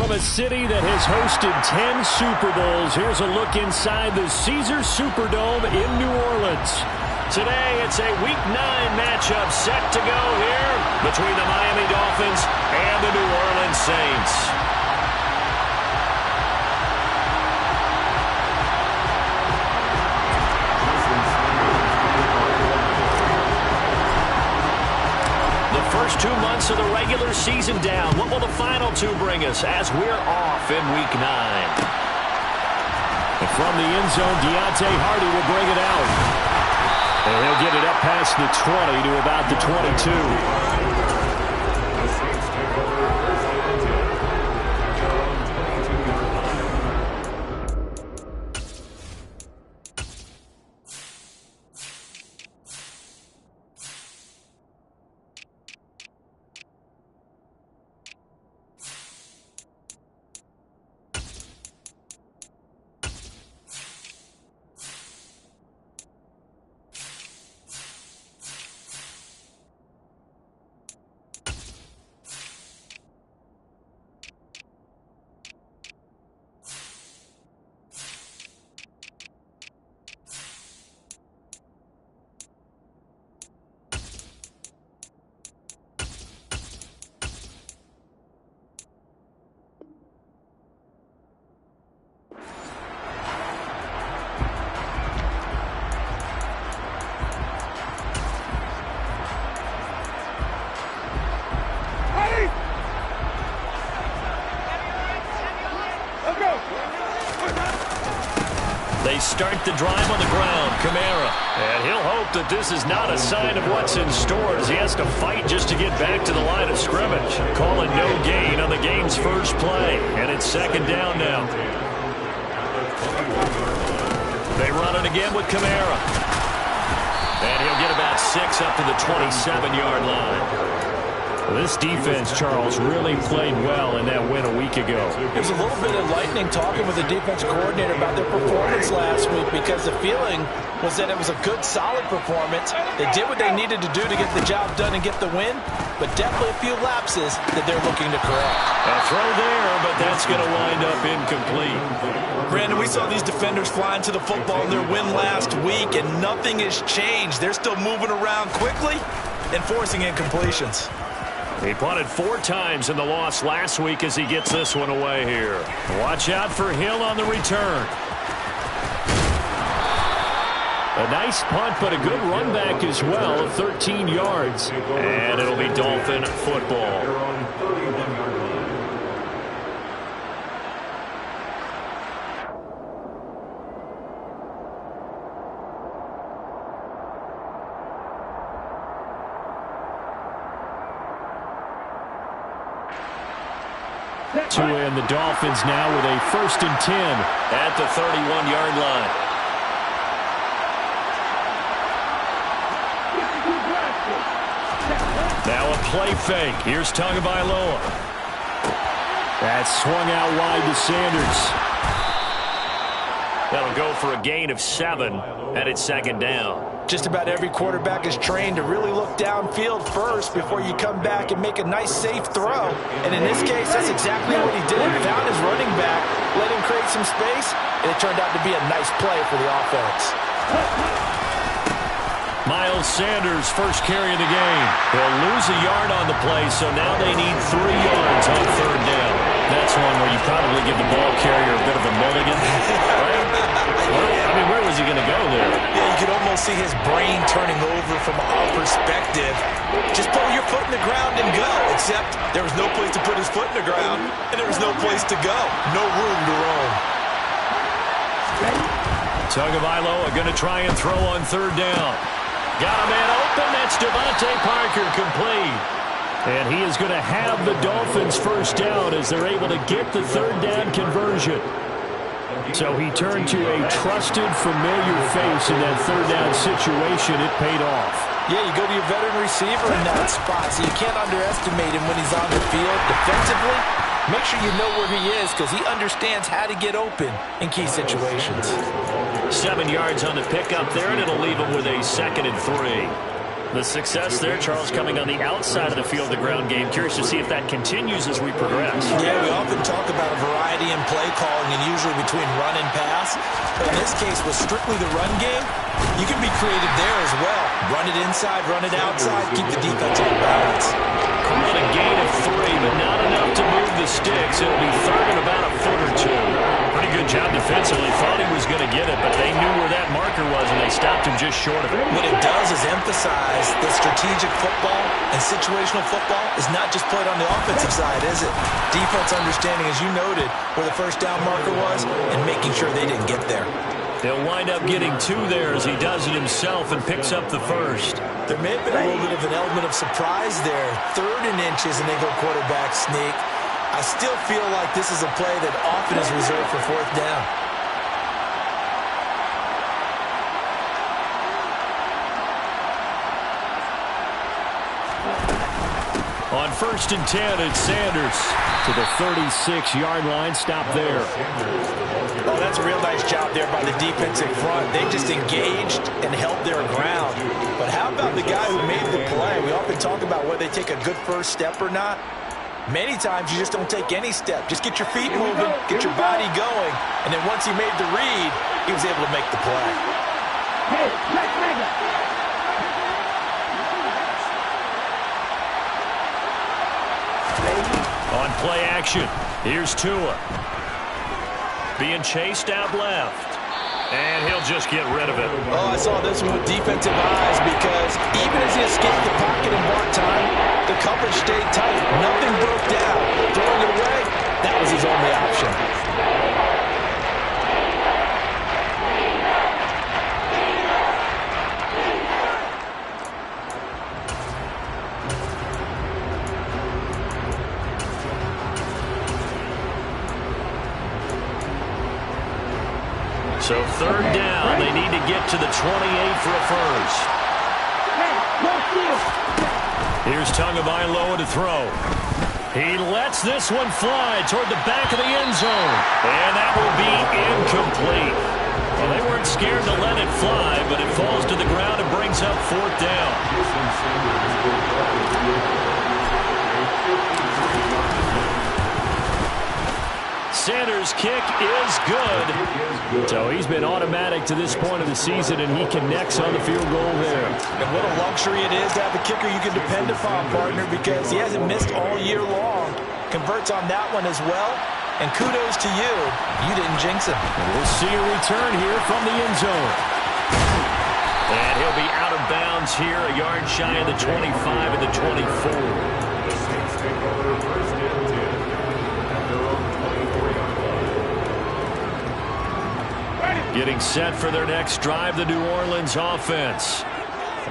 From a city that has hosted 10 Super Bowls, here's a look inside the Caesars Superdome in New Orleans. Today, it's a Week 9 matchup set to go here between the Miami Dolphins and the New Orleans Saints. The first 2 months of the regular season down. What will the final 2 bring us as we're off in Week 9? And from the end zone, Deontay Hardy will bring it out. And he'll get it up past the 20 to about the 22. They start the drive on the ground. Kamara. And he'll hope that this is not a sign of what's in store as he has to fight just to get back to the line of scrimmage. Calling no gain on the game's first play. And it's second down now. They run it again with Kamara. And he'll get about 6 up to the 27-yard line. This defense, Charles, really played well in that win a week ago. It was a little bit enlightening talking with the defensive coordinator about their performance last week because the feeling was that it was a good, solid performance. They did what they needed to do to get the job done and get the win, but definitely a few lapses that they're looking to correct. A throw there, but that's going to wind up incomplete. Brandon, we saw these defenders flying to the football in their win last week, and nothing has changed. They're still moving around quickly and forcing incompletions. He punted 4 times in the loss last week as he gets this one away here. Watch out for Hill on the return. A nice punt, but a good run back as well, 13 yards. And it'll be Dolphin football. To win, the Dolphins now with a 1st and 10 at the 31-yard line. Now a play fake. Here's Tagovailoa. That's swung out wide to Sanders. That'll go for a gain of 7, and it's second down. Just about every quarterback is trained to really look downfield first before you come back and make a nice, safe throw. And in this case, that's exactly what he did. Found his running back, let him create some space, and it turned out to be a nice play for the offense. Miles Sanders, first carry of the game. He'll lose a yard on the play, so now they need 3 yards on 3rd down. That's one where you probably give the ball carrier a bit of a mulligan. Right? I mean, where was he going to go there? Yeah, you could almost see his brain turning over from our perspective. Just put your foot in the ground and go, except there was no place to put his foot in the ground, and there was no place to go. No room to roam. Tagovailoa going to try and throw on 3rd down. Got a man open. That's Devontae Parker, complete. And he is going to have the Dolphins first down as they're able to get the 3rd down conversion. So he turned to a trusted, familiar face in that 3rd down situation. It paid off. Yeah, you go to your veteran receiver in that spot, so you can't underestimate him when he's on the field defensively. Make sure you know where he is because he understands how to get open in key situations. 7 yards on the pickup there, and it'll leave him with a 2nd and 3. The success there, Charles, coming on the outside of the field, the ground game. Curious to see if that continues as we progress. Yeah, we often talk about a variety in play calling and usually between run and pass. But in this case, with strictly the run game, you can be creative there as well. Run it inside, run it outside, keep the defense on balance. Calling a gain of 3, but not enough to move the sticks. It'll be third and about a foot or two. Pretty good job defensively. Thought he was going to get it, but they knew where that marker was, and they stopped him just short of it. What it does is emphasize that strategic football and situational football is not just played on the offensive side, is it? Defense understanding, as you noted, where the first down marker was and making sure they didn't get there. He'll wind up getting 2 there as he does it himself and picks up the first. There may have been a little bit of an element of surprise there. 3rd and inches, and they go quarterback sneak. I still feel like this is a play that often is reserved for 4th down. On 1st and 10, it's Sanders to the 36-yard line. Stop there. Oh, that's a real nice job there by the defensive front. They just engaged and held their ground. But how about the guy who made the play? We often talk about whether they take a good first step or not. Many times you just don't take any step. Just get your feet moving, get your body going, and then once he made the read, he was able to make the play. On play action, here's Tua. Being chased out left. And he'll just get rid of it. Oh, I saw this one with defensive eyes because even as he escaped the pocket and bought time, the coverage stayed tight. Nothing broke down. Throwing it away, that was his only option. So 3rd down, they need to get to the 28 for a first. Here's Tagovailoa to throw. He lets this one fly toward the back of the end zone. And that will be incomplete. Well, they weren't scared to let it fly, but it falls to the ground and brings up 4th down. Sanders' kick is good. So he's been automatic to this point of the season, and he connects on the field goal there. And what a luxury it is to have a kicker you can depend upon, partner, because he hasn't missed all year long. Converts on that one as well. And kudos to you. You didn't jinx him. And we'll see a return here from the end zone. And he'll be out of bounds here, a yard shy of the 25 and the 24. Getting set for their next drive, the New Orleans offense.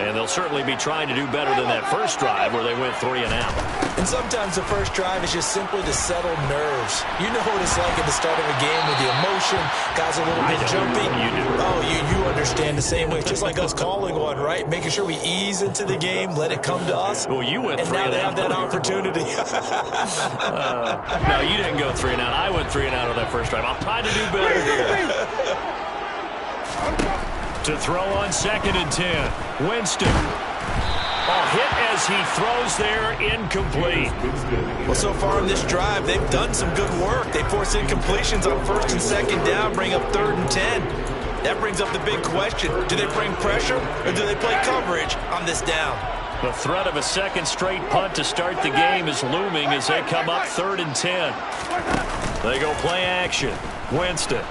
And they'll certainly be trying to do better than that first drive where they went 3 and out. And sometimes the first drive is just simply to settle nerves. You know what it's like at the start of a game with the emotion. Guys are a little bit jumpy. You do. Oh, you understand the same way. It's just like us calling one, right? Making sure we ease into the game, let it come to us. Well, you went 3 and out. And now they have that opportunity. No, you didn't go 3 and out. I went 3 and out on that first drive. I'll try to do better here. To throw on 2nd and 10. Winston. Hit as he throws there, incomplete. Well, so far in this drive, they've done some good work. They force incompletions on 1st and 2nd down, bring up 3rd and 10. That brings up the big question. Do they bring pressure or do they play coverage on this down? The threat of a second straight punt to start the game is looming as they come up 3rd and 10. They go play action. Winston.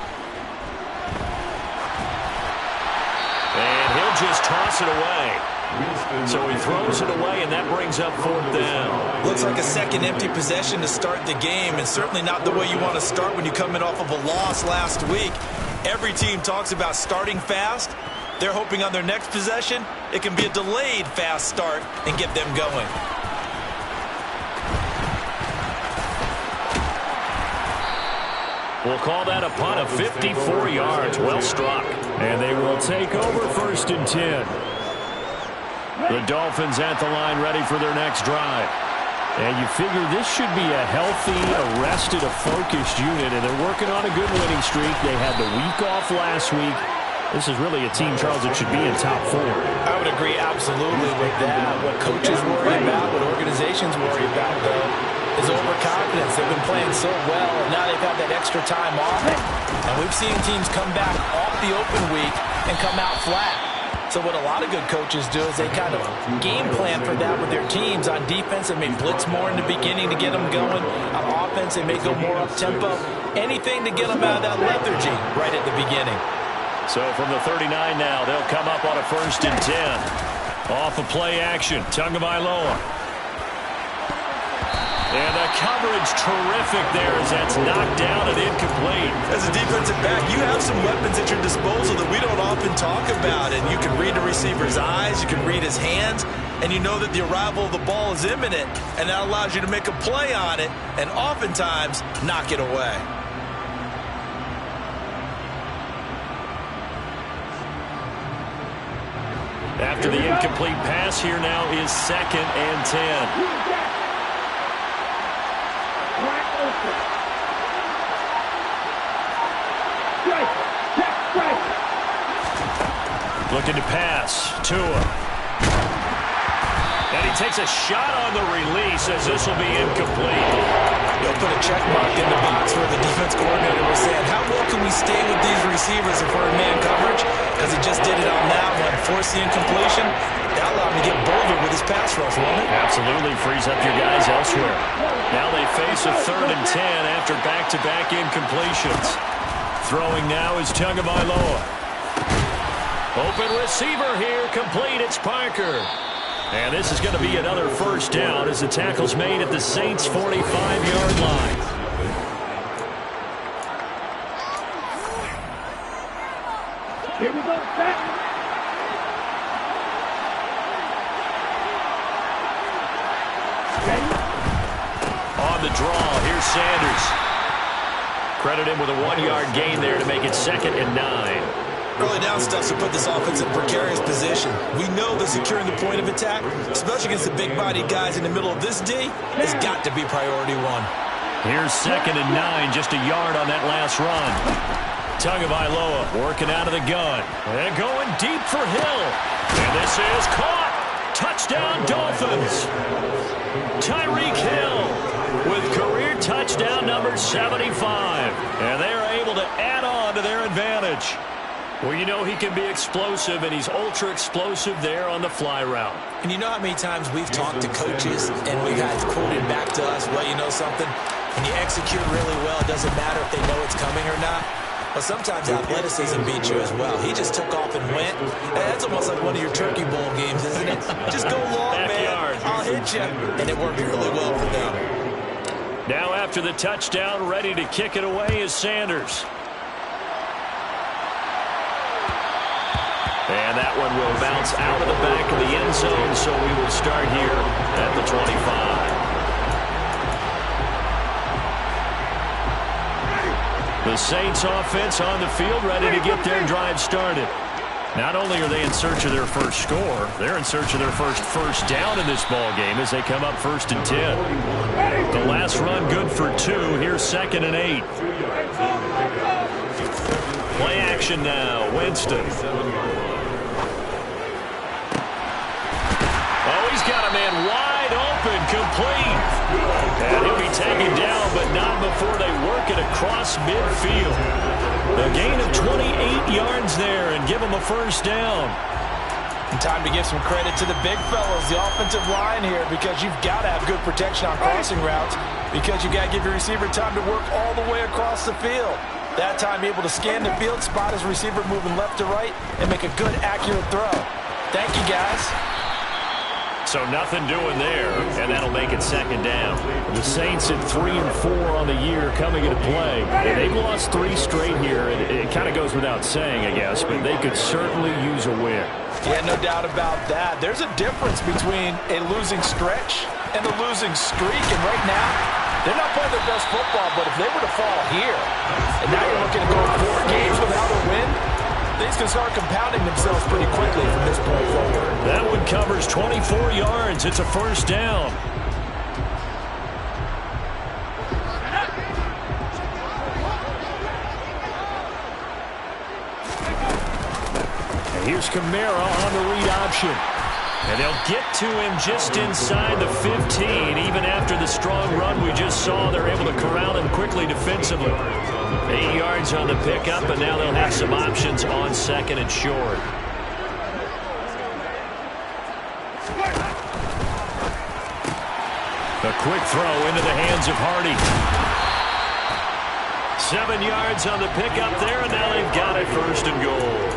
And he'll just toss it away. So he throws it away, and that brings up 4th down. Looks like a second empty possession to start the game, and certainly not the way you want to start when you come in off of a loss last week. Every team talks about starting fast. They're hoping on their next possession, it can be a delayed fast start and get them going. We'll call that a punt of 54 yards. Well struck. And they will take over 1st and 10. The Dolphins at the line ready for their next drive. And you figure this should be a healthy, arrested, a focused unit, and they're working on a good winning streak. They had the week off last week. This is really a team, Charles, that should be in top 4. I would agree absolutely with that. What coaches worry about, what organizations worry about, though, is overconfidence. They've been playing so well, and now they've had that extra time off. And we've seen teams come back off the open week and come out flat. So what a lot of good coaches do is they kind of game plan for that with their teams. On defense, they may blitz more in the beginning to get them going. On offense, they may go more up-tempo. Anything to get them out of that lethargy right at the beginning. So from the 39 now, they'll come up on a 1st and 10. Off of play action, Tagovailoa. And the coverage terrific there as that's knocked down and incomplete. As a defensive back, you have some weapons at your disposal that we don't often talk about. And you can read the receiver's eyes, you can read his hands, and you know that the arrival of the ball is imminent. And that allows you to make a play on it and oftentimes knock it away. After the incomplete pass, here now is 2nd and 10. Looking to pass. Tua. And he takes a shot on the release as this will be incomplete. They'll put a check mark in the box where the defense coordinator was saying, how well can we stay with these receivers if we're in man coverage? Because he just did it on that one. Force the incompletion. That allowed him to get bolder with his pass rush, won't it? Absolutely. Frees up your guys elsewhere. Now they face a 3rd and 10 after back-to-back incompletions. Throwing now is Tagovailoa. Open receiver here. Complete. It's Parker. And this is going to be another 1st down as the tackle's made at the Saints' 45-yard line. Here we go, set. On the draw, here's Sanders. Credit him with a 1-yard gain there to make it 2nd and 9. Early down stuffs will put this offense in a precarious position. We know that securing the point of attack, especially against the big-bodied guys in the middle of this D, has got to be priority 1. Here's 2nd and 9, just a yard on that last run. Tagovailoa working out of the gun. And going deep for Hill. And this is caught. Touchdown, Dolphins. Tyreek Hill with career touchdown number 75. And they are able to add on to their advantage. Well, you know he can be explosive, and he's ultra-explosive there on the fly route. And you know how many times we've talked to coaches, and we've had quoted back to us, well, you know something? When you execute really well, it doesn't matter if they know it's coming or not. But sometimes athleticism beats you as well. He just took off and went. And that's almost like one of your Turkey Bowl games, isn't it? Just go long, Backyard. Man. I'll hit you. And it worked really well for them. Now after the touchdown, ready to kick it away is Sanders. And that one will bounce out of the back of the end zone, so we will start here at the 25. The Saints offense on the field, ready to get their drive started. Not only are they in search of their first score, they're in search of their first down in this ball game as they come up 1st and 10. The last run good for 2. Here's 2nd and 8. Play action now. Winston. Oh, he's got a man wide open, complete. And he'll be taken down, but not before they work it across midfield. A gain of 28 yards there and give him a 1st down. And time to give some credit to the big fellas, the offensive line here, because you've got to have good protection on crossing routes, because you've got to give your receiver time to work all the way across the field. That time able to scan the field, spot his receiver moving left to right, and make a good, accurate throw. Thank you, guys. So nothing doing there, and that'll make it 2nd down. The Saints at 3 and 4 on the year coming into play. And they've lost 3 straight here, and it kind of goes without saying, I guess, but they could certainly use a win. Yeah, no doubt about that. There's a difference between a losing stretch and a losing streak, and right now, they're not playing their best football, but if they were to fall here, and now you're looking to go 4 games without a win, things can start compounding themselves pretty quickly from this point forward. That one covers 24 yards. It's a 1st down. And here's Kamara on the read option. And they'll get to him just inside the 15. Even after the strong run we just saw, they're able to corral him quickly defensively. 8 yards on the pickup, and now they'll have some options on second and short. A quick throw into the hands of Hardy. 7 yards on the pickup there, and now they've got it first and goal.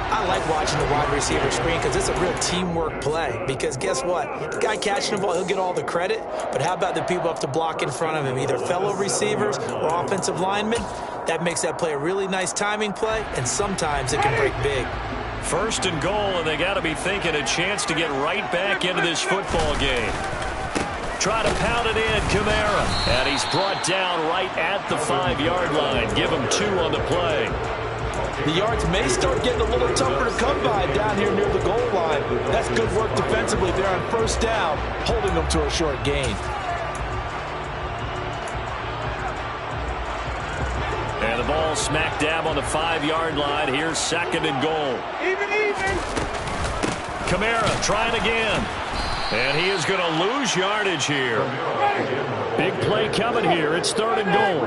I like watching the wide receiver screen because it's a real teamwork play. Because guess what? The guy catching the ball, he'll get all the credit. But how about the people up to block in front of him, either fellow receivers or offensive linemen? That makes that play a really nice timing play, and sometimes it can break big. First and goal, and they got to be thinking a chance to get right back into this football game. Try to pound it in, Kamara. And he's brought down right at the 5-yard line. Give him 2 on the play. The yards may start getting a little tougher to come by down here near the goal line. That's good work defensively there on first down, holding them to a short gain. And the ball smack dab on the 5-yard line. Here's second and goal. Even. Kamara trying again. And he is going to lose yardage here. Big play coming here. It's third and goal.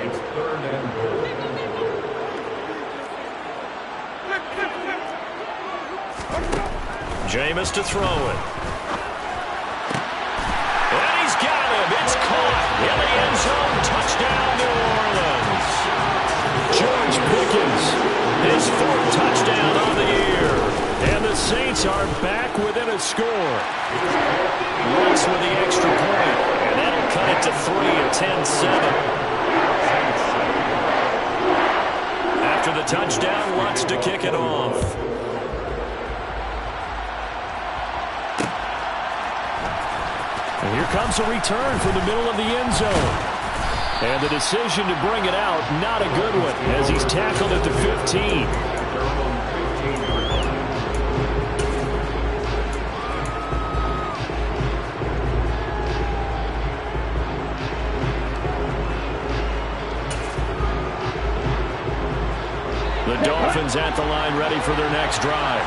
It's third and goal. Jameis to throw it. And he's got him. It's caught in the end zone. Touchdown, New Orleans. George Pickens, his 4th touchdown on the year. And the Saints are back within a score. Rice with the extra point. And that'll cut it to 3 at 10-7. After the touchdown, Lutz to kick it off. And here comes a return from the middle of the end zone. And the decision to bring it out, not a good one, as he's tackled at the 15. The Dolphins at the line ready for their next drive.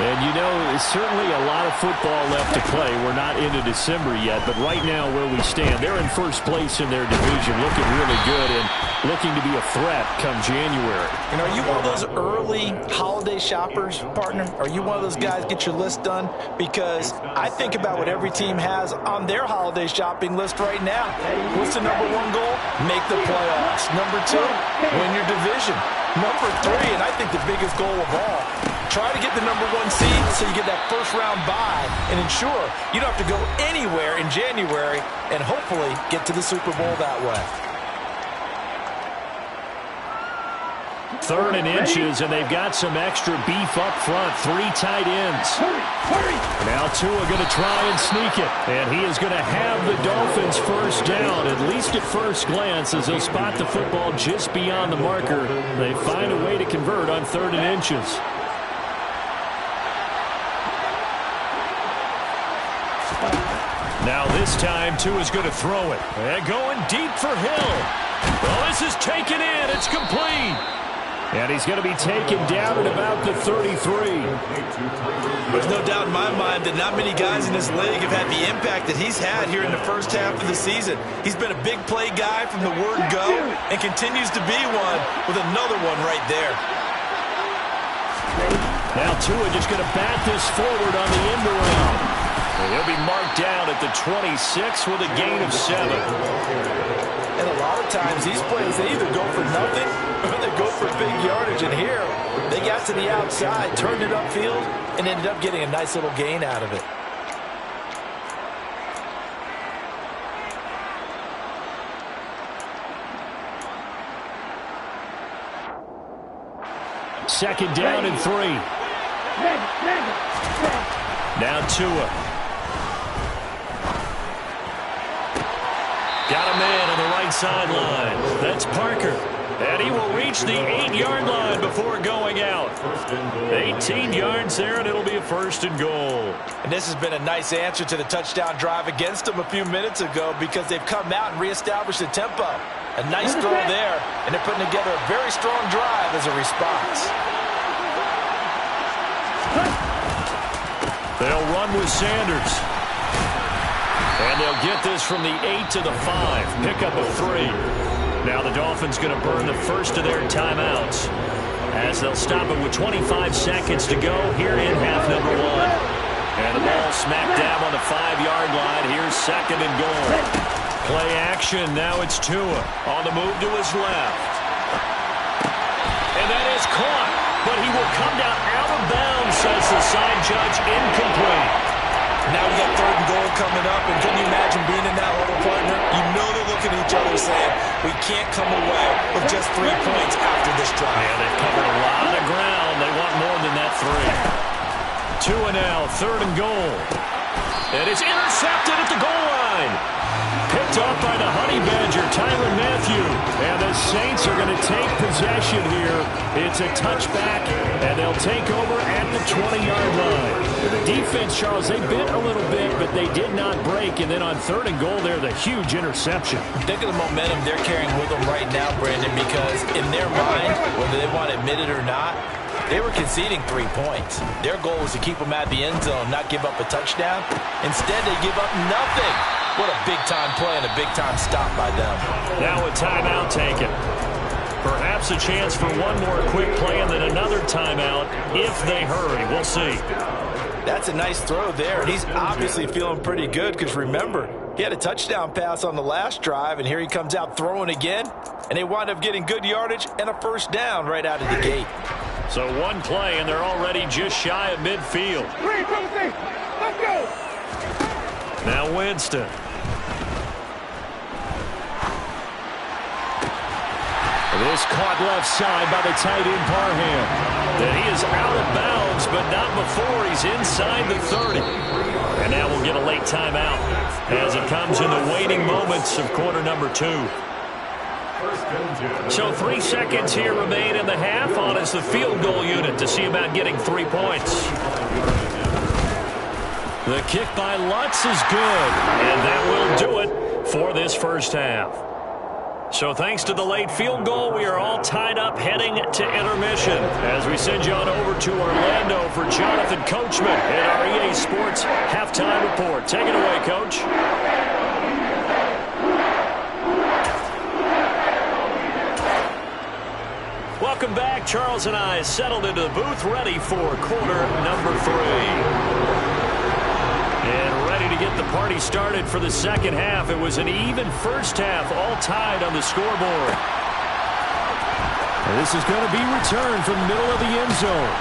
And, you know, it's certainly a lot of football left to play. We're not into December yet, but right now where we stand, they're in first place in their division, looking really good and looking to be a threat come January. And are you one of those early holiday shoppers, partner? Are you one of those guys get your list done? Because I think about what every team has on their holiday shopping list right now. What's the number 1 goal? Make the playoffs. Number 2, win your division. Number 3, and I think the biggest goal of all, try to get the number 1 seed so you get that first-round bye and ensure you don't have to go anywhere in January and hopefully get to the Super Bowl that way. 3rd and inches, and they've got some extra beef up front. 3 tight ends. Hurry. Now Tua going to try and sneak it, and he is going to have the Dolphins first down, at least at first glance, as they'll spot the football just beyond the marker. They find a way to convert on 3rd and inches. Now this time, Tua's going to throw it. And going deep for Hill. Well, this is taken in. It's complete. And he's going to be taken down at about the 33. There's no doubt in my mind that not many guys in this league have had the impact that he's had here in the first half of the season. He's been a big play guy from the word go and continues to be one with another one right there. Now Tua just going to bat this forward on the end around. He'll be marked down at the 26 with a gain of 7. And a lot of times these plays, they either go for nothing or they go for big yardage. And here, they got to the outside, turned it upfield, and ended up getting a nice little gain out of it. Second down and 3. Now Tua. Got a man on the right sideline. That's Parker. And he will reach the 8-yard line before going out. 18 yards there, and it'll be a first and goal. And this has been a nice answer to the touchdown drive against them a few minutes ago because they've come out and reestablished the tempo. A nice throw there, and they're putting together a very strong drive as a response. run with Sanders. And they'll get this from the 8 to the 5. Pick up a 3. Now the Dolphins going to burn the first of their timeouts, as they'll stop it with 25 seconds to go here in half number 1. And the ball smack dab on the 5-yard line. Here's second and goal. Play action. Now it's Tua on the move to his left. And that is caught. But he will come down out of bounds, says the side judge. Incomplete. Now we got third and goal coming up. And can you imagine being in that huddle, partner? You know they're looking at each other saying, we can't come away with just 3 points after this drive. Yeah, they've covered a lot of ground. They want more than that 3. Tua now, third and goal. And it's intercepted at the goal line. Picked off by the Honey Badger, Tyrann Mathieu. And the Saints are going to take possession here. It's a touchback, and they'll take over at the 20-yard line. The defense, Charles, they bit a little bit, but they did not break. And then on third and goal there, the huge interception. Think of the momentum they're carrying with them right now, Brandon, because in their mind, whether they want to admit it or not, they were conceding 3 points. Their goal was to keep them at the end zone, not give up a touchdown. Instead, they give up nothing. What a big-time play and a big-time stop by them. Now a timeout taken. Perhaps a chance for one more quick play and then another timeout if they hurry. We'll see. That's a nice throw there, and he's obviously feeling pretty good because, remember, he had a touchdown pass on the last drive, and here he comes out throwing again, and they wind up getting good yardage and a first down right out of the gate. So one play, and they're already just shy of midfield. Let's go. Now Winston. This caught left side by the tight end Parham. Then he is out of bounds, but not before he's inside the 30. And now we'll get a late timeout as it comes in the waning moments of quarter number 2. So 3 seconds here remain in the half. On is the field goal unit to see about getting 3 points. The kick by Lutz is good, and that will do it for this first half. So thanks to the late field goal, we are all tied up heading to intermission as we send you on over to Orlando for Jonathan Coachman at our EA Sports Halftime Report. Take it away, Coach. Welcome back. Charles and I settled into the booth ready for quarter number 3. And ready to get the party started for the second half. It was an even first half, all tied on the scoreboard. And this is going to be returned from the middle of the end zone.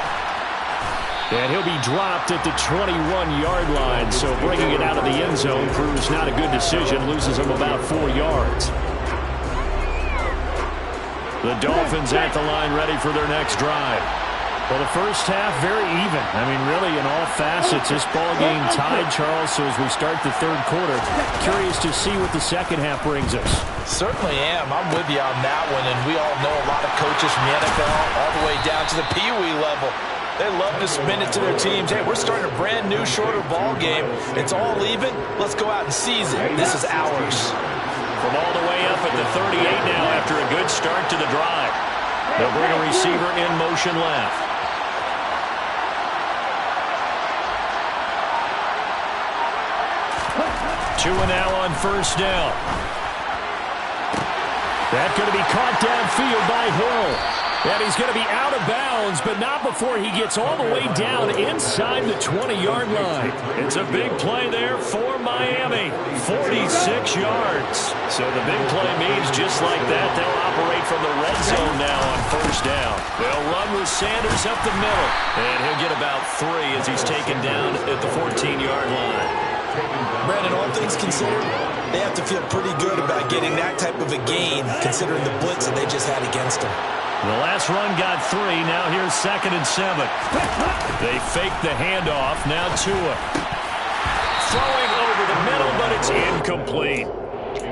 And he'll be dropped at the 21-yard line. So bringing it out of the end zone proves not a good decision. Loses him about 4 yards. The Dolphins at the line ready for their next drive. Well, the first half, very even. I mean, really, in all facets, this ball game tied, Charles. So as we start the third quarter, curious to see what the second half brings us. Certainly am. I'm with you on that one. And we all know a lot of coaches from the NFL all the way down to the Pee-wee level. They love to spin it to their teams. Hey, we're starting a brand new, shorter ball game. It's all even. Let's go out and seize it. This is ours. From all the way up at the 38 now after a good start to the drive. They'll bring a receiver in motion left. Tua now on first down. That's going to be caught downfield by Hill. And he's going to be out of bounds, but not before he gets all the way down inside the 20-yard line. It's a big play there for Miami. 46 yards. So the big play means just like that, they'll operate from the red zone now on first down. They'll run with Sanders up the middle. And he'll get about 3 as he's taken down at the 14-yard line. Brandon, all things considered, they have to feel pretty good about getting that type of a gain, considering the blitz that they just had against them. The last run got 3. Now here's 2nd and 7. They fake the handoff. Now Tua. Throwing over the middle, but it's incomplete.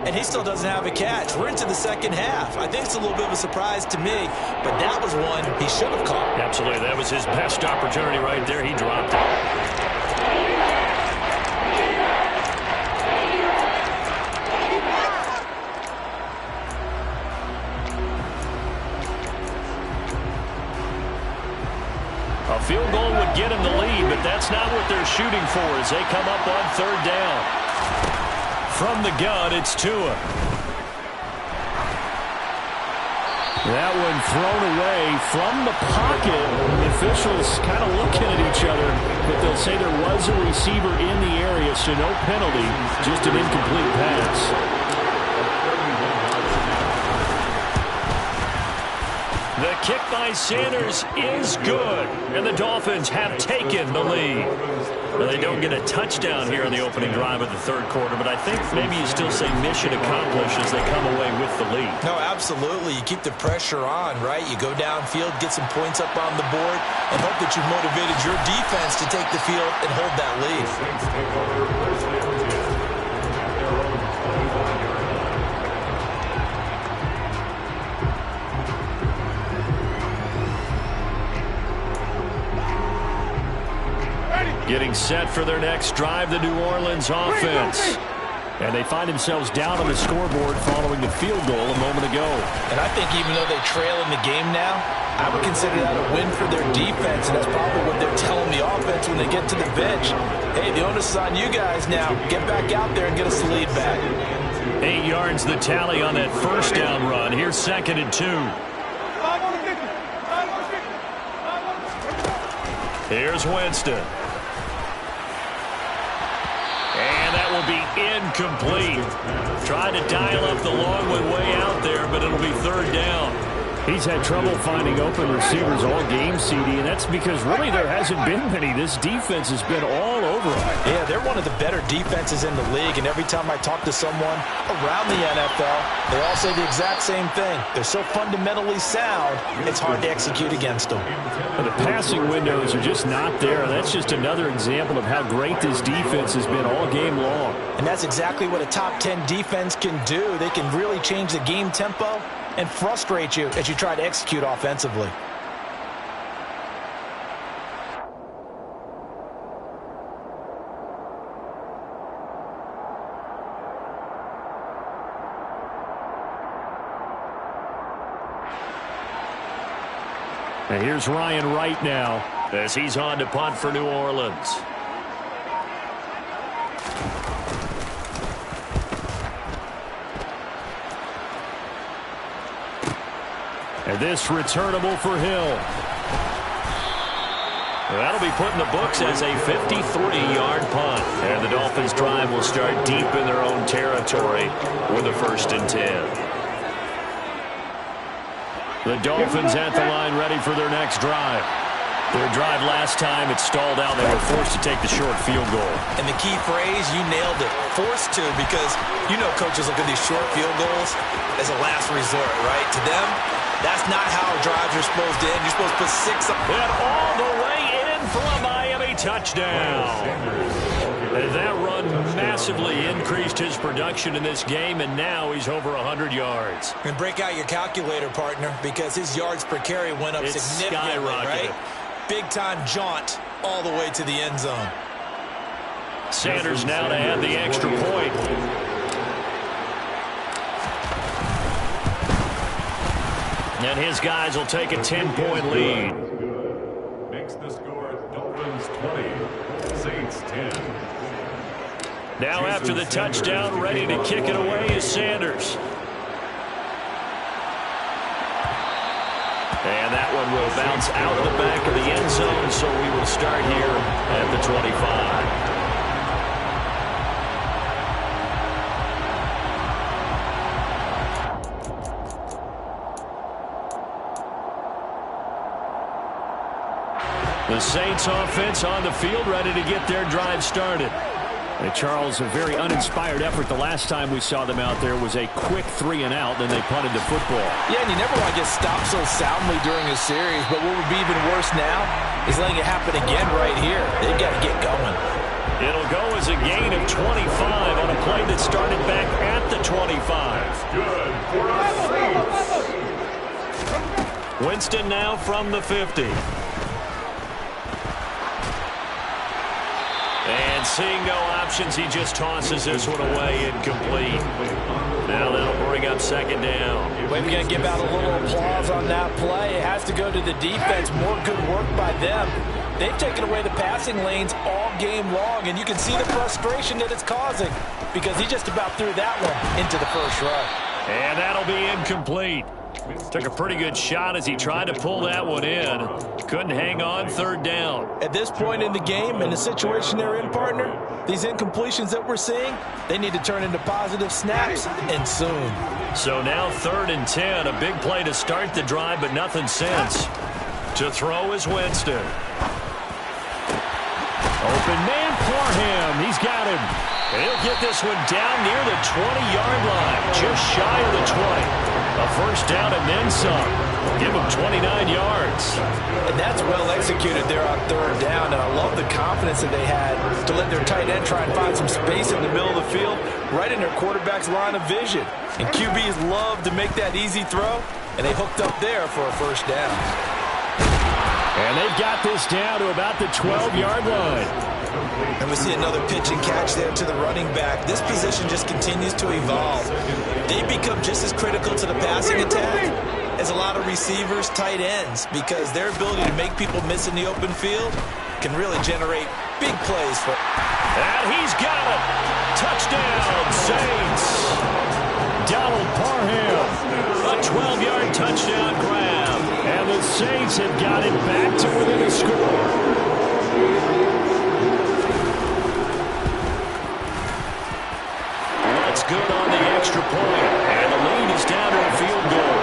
And he still doesn't have a catch. We're into the second half. I think it's a little bit of a surprise to me, but that was one he should have caught. Absolutely. That was his best opportunity right there. He dropped it. A field goal would get him the lead, but that's not what they're shooting for as they come up on third down. From the gun, it's Tua. That one thrown away from the pocket. The officials kind of looking at each other, but they'll say there was a receiver in the area, so no penalty, just an incomplete pass. The kick by Sanders is good, and the Dolphins have taken the lead. Well, they don't get a touchdown here in the opening drive of the third quarter, but I think maybe you still say mission accomplished as they come away with the lead. No, absolutely. You keep the pressure on, right? You go downfield, get some points up on the board, and hope that you've motivated your defense to take the field and hold that lead. Getting set for their next drive, the New Orleans offense. And they find themselves down on the scoreboard following the field goal a moment ago. And I think even though they trail in the game now, I would consider that a win for their defense, and that's probably what they're telling the offense when they get to the bench. Hey, the onus is on you guys now. Get back out there and get us the lead back. 8 yards the tally on that first down run. Here's 2nd and 2. Here's Winston. And that will be incomplete. Trying to dial up the long one way out there, but it'll be third down. He's had trouble finding open receivers all game, CD, and that's because really there hasn't been many. This defense has been all over them. Yeah, they're one of the better defenses in the league, and every time I talk to someone around the NFL, they all say the exact same thing. They're so fundamentally sound, it's hard to execute against them. But the passing windows are just not there. That's just another example of how great this defense has been all game long. And that's exactly what a top 10 defense can do. They can really change the game tempo and frustrate you as you try to execute offensively. And here's Ryan Wright now as he's on to punt for New Orleans. And this returnable for Hill. That'll be put in the books as a 53-yard punt. And the Dolphins' drive will start deep in their own territory with a 1st and 10. The Dolphins at the line ready for their next drive. Their drive last time, it stalled out. They were forced to take the short field goal. And the key phrase, you nailed it, forced to, because you know coaches look at these short field goals as a last resort, right? To them, that's not how drives are supposed to end. You're supposed to put 6 up. And all the way in for a Miami touchdown. And that run massively increased his production in this game, and now he's over 100 yards. And break out your calculator, partner, because his yards per carry went up significantly, right? Big-time jaunt all the way to the end zone. Sanders now to add the extra point. And his guys will take a 10-point lead. Makes the score Dolphins 20, Saints 10. Now after the touchdown, ready to kick it away is Sanders. And that one will bounce out of the back of the end zone, so we will start here at the 25. The Saints offense on the field, ready to get their drive started. And Charles, a very uninspired effort the last time we saw them out there was a quick 3 and out, then they punted the football. Yeah, and you never want to get stopped so soundly during a series, but what would be even worse now is letting it happen again right here. They've got to get going. It'll go as a gain of 25 on a play that started back at the 25. Good for us. Winston now from the 50. And seeing no options, he just tosses this one away, incomplete. Now that'll bring up 2nd down. We're going to give out a little applause on that play. It has to go to the defense. More good work by them. they've taken away the passing lanes all game long, and you can see the frustration that it's causing because he just about threw that one into the first run. And that'll be incomplete. Took a pretty good shot as he tried to pull that one in. Couldn't hang on third down. At this point in the game, and the situation they're in, partner, these incompletions that we're seeing, they need to turn into positive snaps, and soon. So now 3rd and 10, a big play to start the drive, but nothing since. To throw is Winston. Open man for him. He's got him. And he'll get this one down near the 20-yard line, just shy of the 20. A first down and then some. Give him 29 yards. And that's well executed there on 3rd down. And I love the confidence that they had to let their tight end try and find some space in the middle of the field, right in their quarterback's line of vision. And QBs love to make that easy throw, and they hooked up there for a first down. And they've got this down to about the 12-yard line. And we see another pitch and catch there to the running back. This position just continues to evolve. They become just as critical to the passing attack as a lot of receivers, tight ends, because their ability to make people miss in the open field can really generate big plays for. And he's got it. Touchdown, Saints. Donald Parham. A 12-yard touchdown grab. And the Saints have got it back to within a score. That's good on the extra point. And the lead is down to a field goal.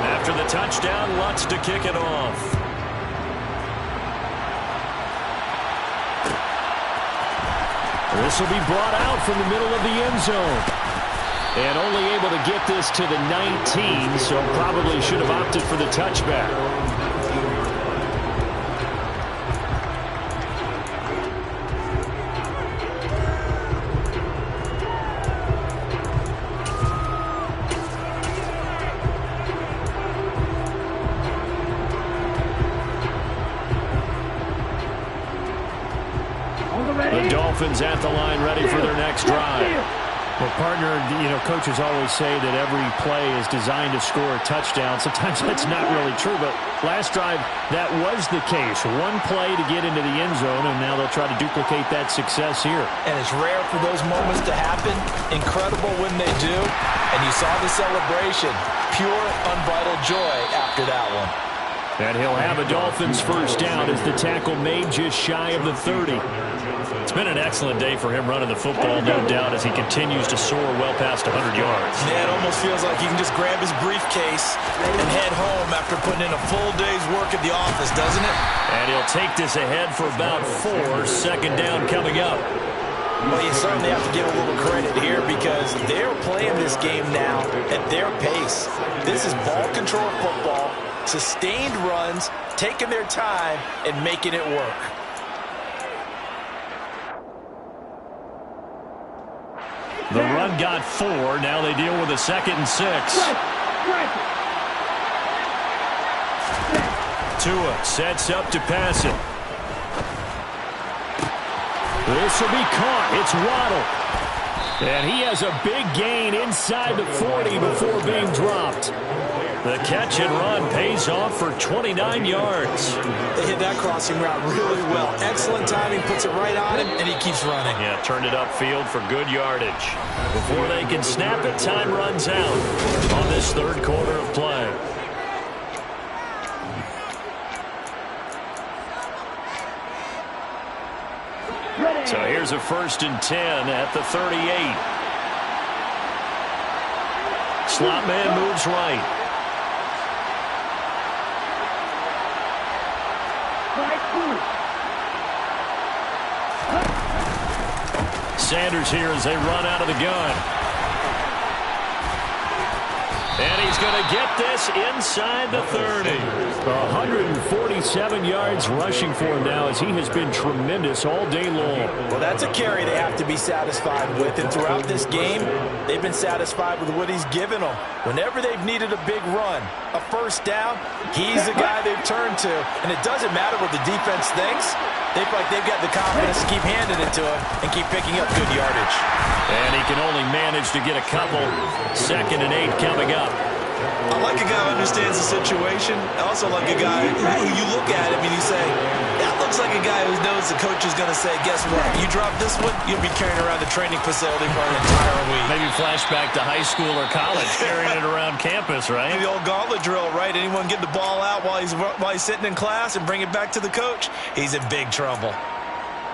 After the touchdown, Lutz to kick it off. This will be brought out from the middle of the end zone. And only able to get this to the 19, so probably should have opted for the touchback. The Dolphins at the line, ready for their next drive. Well, partner, you know, coaches always say that every play is designed to score a touchdown. Sometimes that's not really true, but last drive, that was the case. One play to get into the end zone, and now they'll try to duplicate that success here. And it's rare for those moments to happen. Incredible when they do. And you saw the celebration. Pure, unbridled joy after that one. And he'll have a Dolphins first down as the tackle made just shy of the 30. It's been an excellent day for him running the football, no doubt, as he continues to soar well past 100 yards. Yeah, it almost feels like he can just grab his briefcase and head home after putting in a full day's work at the office, doesn't it? And he'll take this ahead for about 4. Second down coming up. Well, you certainly have to give a little credit here because they're playing this game now at their pace. This is ball control football, sustained runs, taking their time, and making it work. The run got 4. Now they deal with a 2nd and 6. Tua sets up to pass it. This will be caught. It's Waddle. And he has a big gain inside the 40 before being dropped. The catch and run pays off for 29 yards. They hit that crossing route really well. Excellent timing, puts it right on him, and he keeps running. Yeah, turned it upfield for good yardage. Before they can snap it, time runs out on this third quarter of play. So here's a 1st and 10 at the 38. Slot man moves right. Sanders here as they run out of the gun. And he's going to get this inside the 30. 147 yards rushing for him now as he has been tremendous all day long. Well, that's a carry they have to be satisfied with. And throughout this game, they've been satisfied with what he's given them. Whenever they've needed a big run, a first down, he's the guy they've turned to. And it doesn't matter what the defense thinks. They feel like they've got the confidence to keep handing it to him and keep picking up good yardage. And he can only manage to get a couple. 2nd and 8 coming up. I like a guy who understands the situation. I also like a guy who you look at him and you say, that looks like a guy who knows the coach is going to say, guess what? You drop this one, you'll be carrying around the training facility for an entire week. Maybe flashback to high school or college, carrying it around campus, right? The old gauntlet drill, right? Anyone get the ball out while he's sitting in class and bring it back to the coach? He's in big trouble.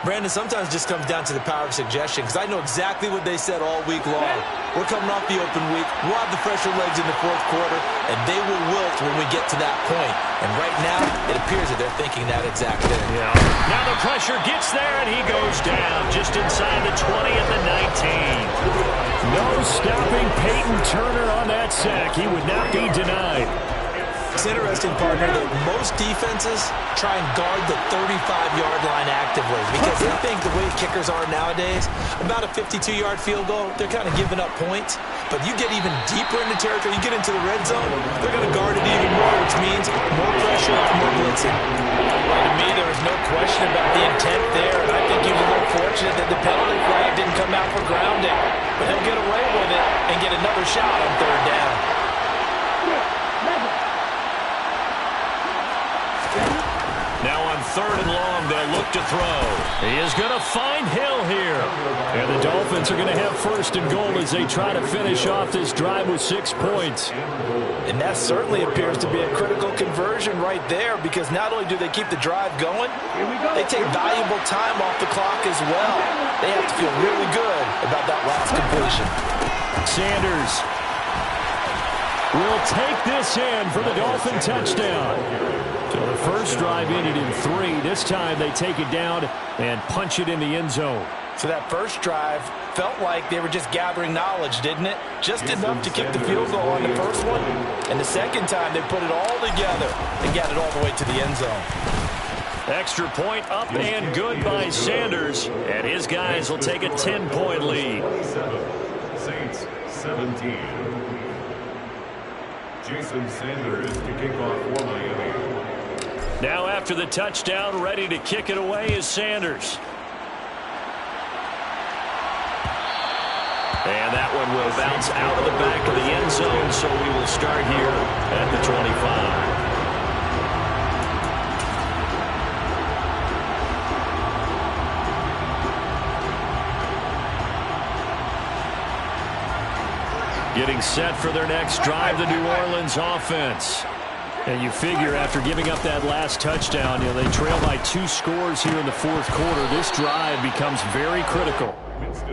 Brandon, sometimes it just comes down to the power of suggestion, because I know exactly what they said all week long. We're coming off the open week. We'll have the fresher legs in the 4th quarter, and they will wilt when we get to that point. And right now, it appears that they're thinking that exact thing. Yeah. Now the pressure gets there, and he goes down just inside the 20 at the 19. No stopping Peyton Turner on that sack. He would not be denied. It's interesting, partner, that most defenses try and guard the 35-yard line actively because they think the way kickers are nowadays, about a 52-yard field goal, they're kind of giving up points. But you get even deeper into territory, you get into the red zone, they're going to guard it even more, which means more pressure, more blitzing. Well, to me, there was no question about the intent there, and I think he was a little fortunate that the penalty flag didn't come out for grounding. But he'll get away with it and get another shot on 3rd down. Now on 3rd and long, they'll look to throw. He is going to find Hill here. And the Dolphins are going to have 1st and goal as they try to finish off this drive with 6 points. And that certainly appears to be a critical conversion right there, because not only do they keep the drive going, they take valuable time off the clock as well. They have to feel really good about that last completion. Sanders will take this in for the Dolphin touchdown. So the first drive ended in 3. This time they take it down and punch it in the end zone. So that first drive felt like they were just gathering knowledge, didn't it? Just enough to kick the field goal on the first one. And the second time they put it all together and got it all the way to the end zone. Extra point up and good by Sanders. And his guys will take a 10-point lead. Saints 17. Jason Sanders to kick off for Miami. Now after the touchdown, ready to kick it away is Sanders. And that one will bounce out of the back of the end zone, so we will start here at the 25. Getting set for their next drive, the New Orleans offense. And you figure after giving up that last touchdown, they trail by 2 scores here in the 4th quarter. This drive becomes very critical.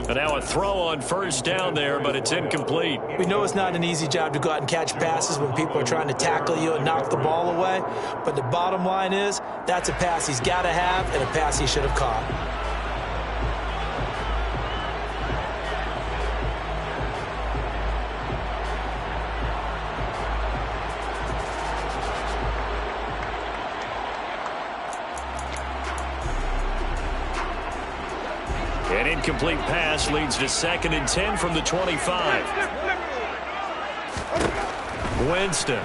And now a throw on 1st down there, but it's incomplete. We know it's not an easy job to go out and catch passes when people are trying to tackle you and knock the ball away. But the bottom line is, that's a pass he's got to have and a pass he should have caught. An incomplete pass leads to 2nd and 10 from the 25. Winston.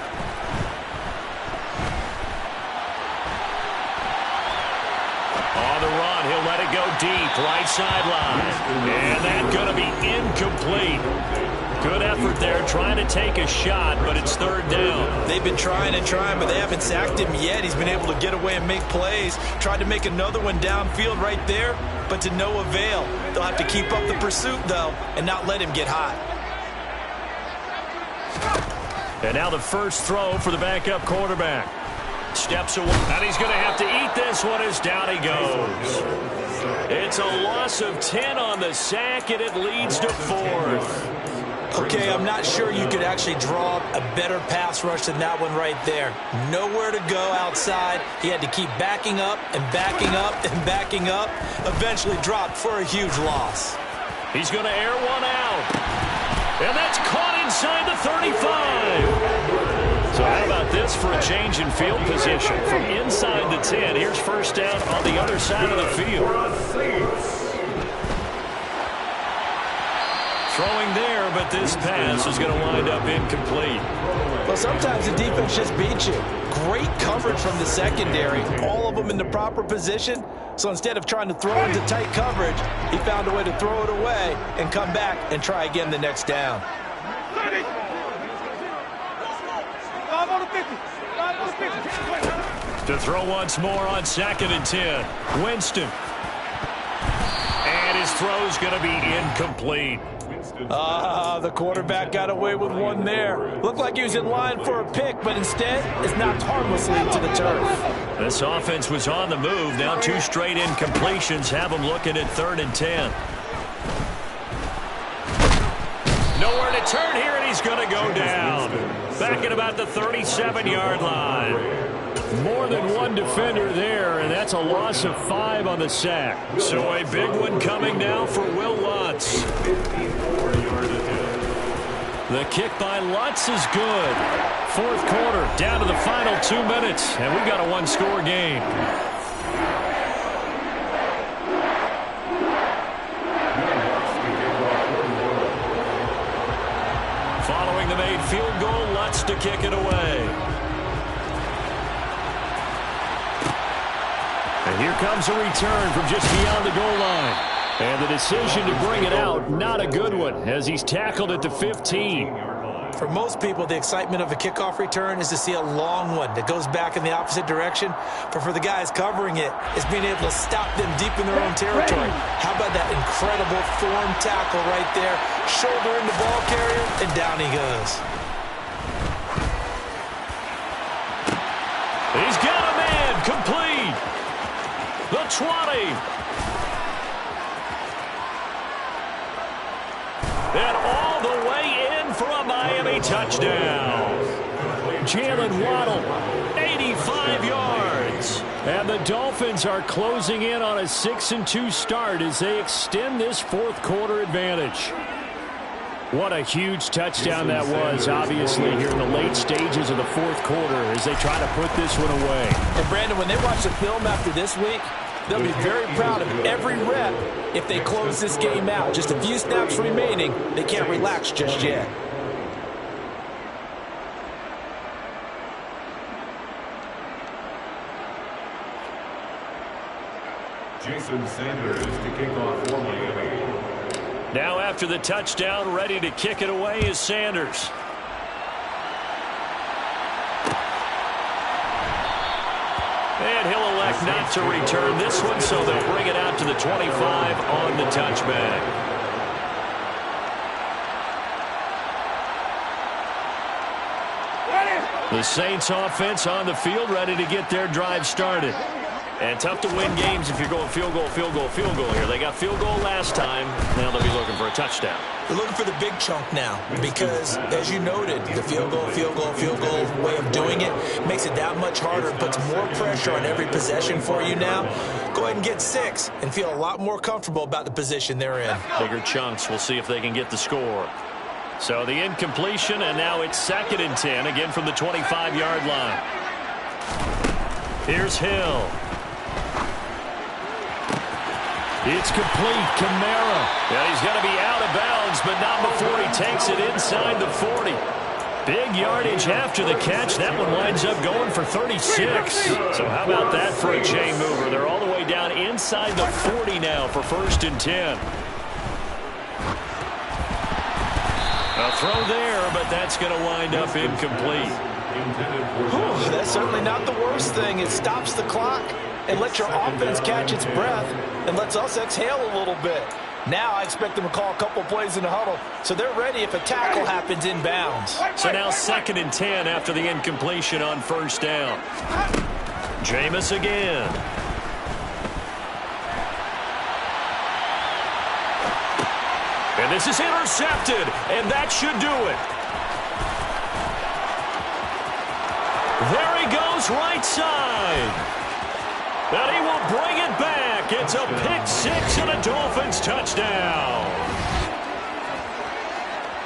On the run, he'll let it go deep, right sideline. And that's going to be incomplete. Good effort there, trying to take a shot, but it's 3rd down. They've been trying and trying, but they haven't sacked him yet. He's been able to get away and make plays. Tried to make another one downfield right there, but to no avail. They'll have to keep up the pursuit, though, and not let him get hot. And now the first throw for the backup quarterback. Steps away, and he's going to have to eat this one as down he goes. It's a loss of 10 on the sack, and it leads to 4th. Okay, I'm not sure you could actually draw a better pass rush than that one right there. Nowhere to go outside. He had to keep backing up and backing up and backing up. Eventually dropped for a huge loss. He's going to air one out. And that's caught inside the 35. So how about this for a change in field position? From inside the 10, here's first down on the other side of the field. Throwing there, but this pass is going to wind up incomplete. Well, sometimes the defense just beats you. Great coverage from the secondary. All of them in the proper position. So instead of trying to throw into tight coverage, he found a way to throw it away and come back and try again the next down. To throw once more on 2nd and 10. Winston. And his throw's going to be incomplete. The quarterback got away with one there. Looked like he was in line for a pick, but instead is knocked harmlessly into the turf. This offense was on the move. Now 2 straight incompletions have them looking at 3rd and 10. Nowhere to turn here, and he's going to go down. Back at about the 37-yard line. More than one defender there, and that's a loss of 5 on the sack. So a big one coming now for Will Lutz. The kick by Lutz is good. 4th quarter, down to the final 2 minutes, and we've got a 1-score game. Following the made field goal, Lutz to kick it away. And here comes a return from just beyond the goal line. And the decision to bring it out, not a good one, as he's tackled at the 15. For most people, the excitement of a kickoff return is to see a long one that goes back in the opposite direction. But for the guys covering it, it's being able to stop them deep in their own territory. How about that incredible form tackle right there? Shoulder in the ball carrier, and down he goes. He's got a man, complete. The 20. And all the way in for a Miami touchdown. Jalen Waddle, 85 yards. And the Dolphins are closing in on a 6-2 start as they extend this 4th quarter advantage. What a huge touchdown that was, obviously, here in the late stages of the 4th quarter as they try to put this one away. And, Brandon, when they watch the film after this week, they'll be very proud of every rep if they close this game out. Just a few snaps remaining. They can't relax just yet. Jason Sanders to kick off for Miami. Now after the touchdown, ready to kick it away is Sanders. And he'll elect not to return this one, so they'll bring it out to the 25 on the touchback. The Saints offense on the field, ready to get their drive started. And tough to win games if you're going field goal, field goal, field goal here. They got field goal last time. Now they'll be looking for a touchdown. They're looking for the big chunk now because, as you noted, the field goal way of doing it makes it that much harder. It puts more pressure on every possession for you now. Go ahead and get 6 and feel a lot more comfortable about the position they're in. Bigger chunks. We'll see if they can get the score. So the incompletion, and now it's 2nd and 10, again from the 25-yard line. Here's Hill. It's complete. Kamara. Yeah, he's going to be out of bounds, but not before he takes it inside the 40. Big yardage after the catch. That one winds up going for 36. So how about that for a chain mover? They're all the way down inside the 40 now for 1st and 10. A throw there, but that's going to wind up incomplete. Whew, that's certainly not the worst thing. It stops the clock and lets your offense catch its breath and lets us exhale a little bit. Now I expect them to call a couple plays in the huddle, so they're ready if a tackle happens inbounds. So now 2nd and 10 after the incompletion on 1st down. Jameis again. And this is intercepted, and that should do it. There he goes, right side. And he will bring it back. It's a pick 6 and a Dolphins touchdown.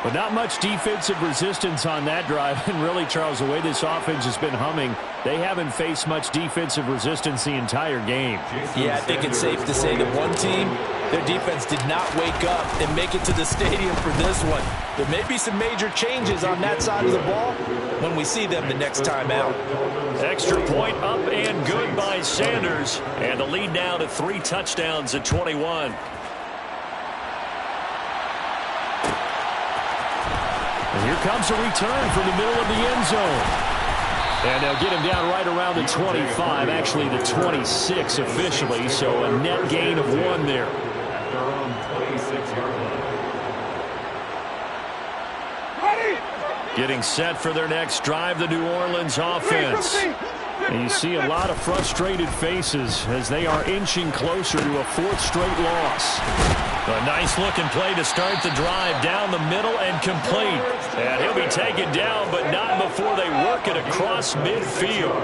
But not much defensive resistance on that drive. And really, Charles, the way this offense has been humming, they haven't faced much defensive resistance the entire game. Yeah, I think it's safe to say that one team, their defense did not wake up and make it to the stadium for this one. There may be some major changes on that side of the ball when we see them the next time out. Extra point up and good by Sanders. And the lead now to 3 touchdowns at 21. And here comes a return from the middle of the end zone. And they'll get him down right around the 25, actually the 26 officially, so a net gain of 1 there. At their own 26-yard line. Getting set for their next drive, the New Orleans offense. And you see a lot of frustrated faces as they are inching closer to a 4th straight loss. A nice-looking play to start the drive down the middle and complete. And he'll be taken down, but not before they work it across midfield.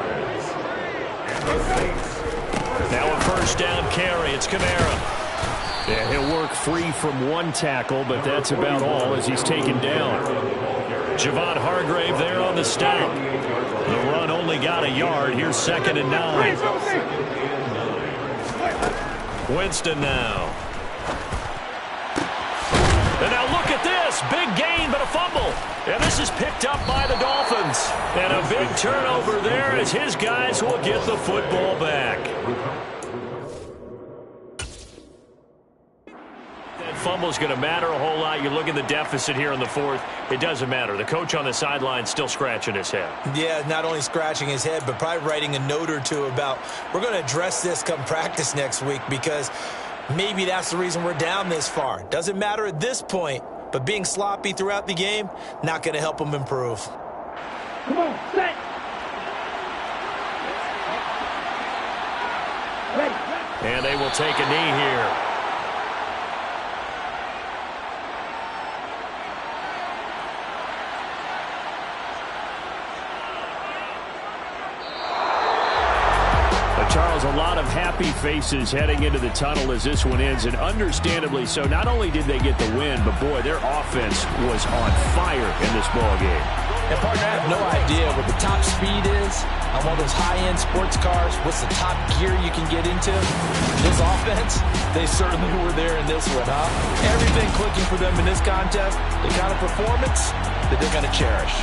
Now a first down carry. It's Kamara. Yeah, he'll work free from 1 tackle, but that's about all as he's taken down. Javon Hargrave there on the stop. The run only got a yard. Here's 2nd and 9. Winston now. And now look at this. Big gain, but a fumble. And this is picked up by the Dolphins. And a big turnover there as his guys will get the football back. That fumble's going to matter a whole lot. You look at the deficit here in the 4th. It doesn't matter. The coach on the sideline still scratching his head. Yeah, not only scratching his head, but probably writing a note or two about we're going to address this come practice next week because maybe that's the reason we're down this far. Doesn't matter at this point, but being sloppy throughout the game, not going to help them improve. Come on, set. Ready. And they will take a knee here. Charles, a lot of happy faces heading into the tunnel as this one ends, and understandably so. Not only did they get the win, but boy, their offense was on fire in this ball game. And partner, I have no idea what the top speed is on one of those high-end sports cars. What's the top gear you can get into? This offense, they certainly were there in this one, huh? Everything clicking for them in this contest, the kind of performance that they're going to cherish.